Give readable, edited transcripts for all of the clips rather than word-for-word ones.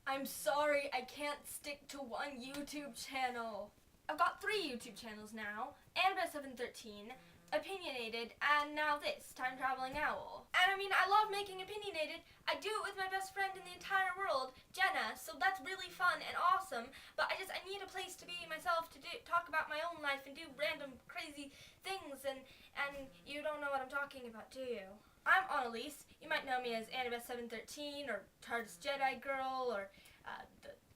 I'm sorry, I can't stick to one YouTube channel. I've got 3 YouTube channels now, Anneliese 713, Opinionated, and now this, Time Traveling Owl. And I mean, I love making Opinionated. I do it with my best friend in the entire world, Jenna, so that's really fun and awesome, but I need a place to be myself, to talk about my own life and do random crazy things, and you don't know what I'm talking about, do you? I'm Anneliese. You might know me as Anneliese 713, or TARDIS Jedi Girl, or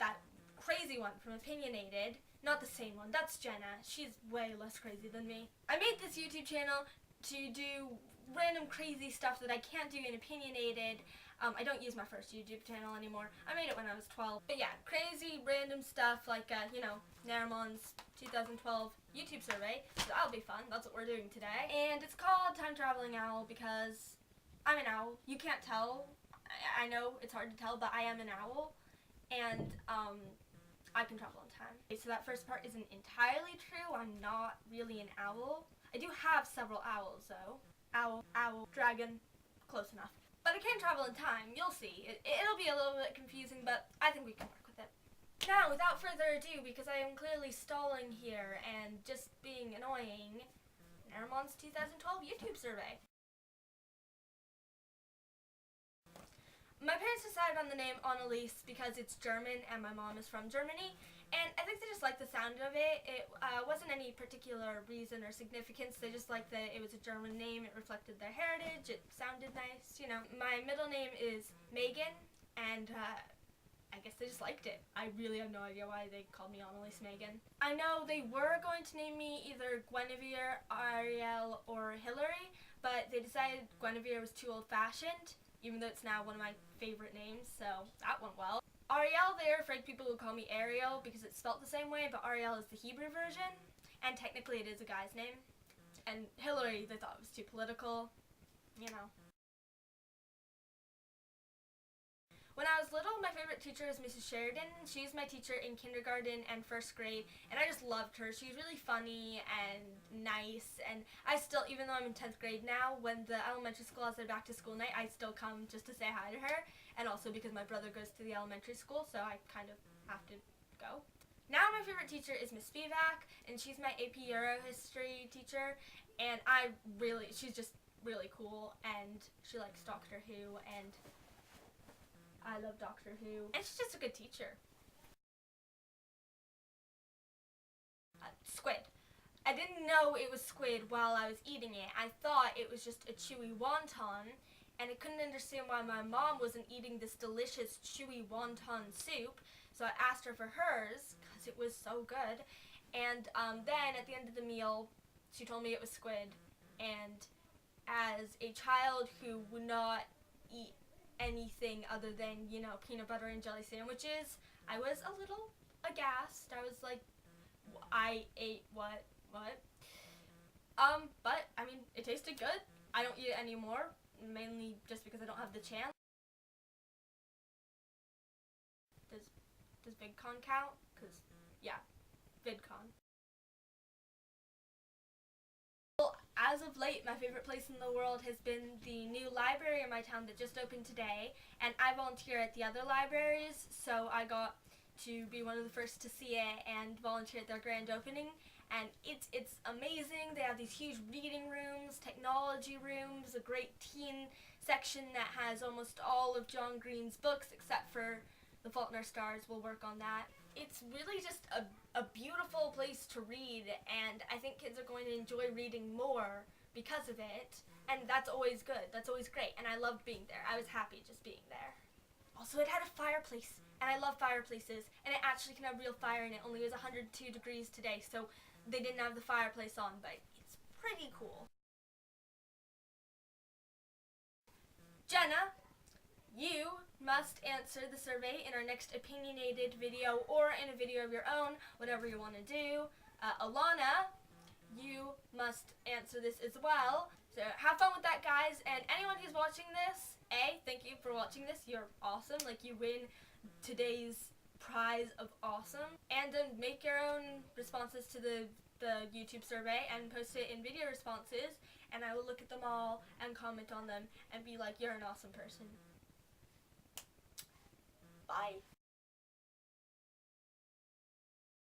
that crazy one from Opinionated. Not the same one, that's Jenna. She's way less crazy than me. I made this YouTube channel to do random crazy stuff that I can't do in Opinionated. I don't use my first YouTube channel anymore. I made it when I was 12. But yeah, crazy random stuff like, Nerimon's 2012 YouTube survey. So that'll be fun. That's what we're doing today. And it's called Time Traveling Owl because I'm an owl. You can't tell. I know it's hard to tell, but I am an owl. And, I can travel in time. Okay, so that first part isn't entirely true. I'm not really an owl. I do have several owls, though. Owl, dragon, close enough. But I can travel in time. You'll see. It'll be a little bit confusing, but I think we can work with it. Now, without further ado, because I am clearly stalling here and just being annoying, Nerimon's 2012 YouTube survey. My parents decided on the name Anneliese because it's German and my mom is from Germany, and I think they just liked the sound of it. It wasn't any particular reason or significance. They just liked that it was a German name. It reflected their heritage. It sounded nice, you know. My middle name is Megan, and I guess they just liked it. I really have no idea why they called me Anneliese Megan. I know they were going to name me either Guinevere, Ariel, or Hillary, but they decided Guinevere was too old-fashioned, even though it's now one of my favorite names, so that went well. Ariel, they're afraid people will call me Ariel because it's spelt the same way, but Ariel is the Hebrew version, and technically it is a guy's name. And Hillary, they thought it was too political, you know. When I was little, my favorite teacher was Mrs. Sheridan. She was my teacher in kindergarten and first grade, and I just loved her. She was really funny and nice, and I still, even though I'm in 10th grade now, when the elementary school has their back to school night, I still come just to say hi to her, and also because my brother goes to the elementary school, so I kind of have to go. Now my favorite teacher is Miss Spivak, and she's my AP Euro History teacher, and she's just really cool, and she likes Doctor Who, and I love Doctor Who, and she's just a good teacher. Squid. I didn't know it was squid while I was eating it. I thought it was just a chewy wonton, and I couldn't understand why my mom wasn't eating this delicious chewy wonton soup, so I asked her for hers, because it was so good, and then at the end of the meal, she told me it was squid, and as a child who would not eat anything other than, peanut butter and jelly sandwiches, I was a little aghast. I was like, I ate what? But, I mean, it tasted good. I don't eat it anymore, mainly just because I don't have the chance. Does VidCon count? Because, yeah, VidCon. As of late, my favorite place in the world has been the new library in my town that just opened today, and I volunteer at the other libraries, so I got to be one of the first to see it and volunteer at their grand opening, and it's amazing. They have these huge reading rooms, technology rooms, a great teen section that has almost all of John Green's books except for The Fault in Our Stars. We'll work on that. It's really just a beautiful place to read, and I think kids are going to enjoy reading more because of it, and that's always good. That's always great, and I loved being there. I was happy just being there. Also, it had a fireplace, and I love fireplaces, and it actually can have real fire in it. Only it was 102 degrees today, so they didn't have the fireplace on, but it's pretty cool. Jenna, you must answer the survey in our next opinionated video or in a video of your own, whatever you want to do. Alana, you must answer this as well. So have fun with that, guys, and anyone who's watching this, thank you for watching this. You're awesome. Like, you win today's prize of awesome. And then make your own responses to the YouTube survey and post it in video responses, and I will look at them all and comment on them and be like, you're an awesome person. Bye.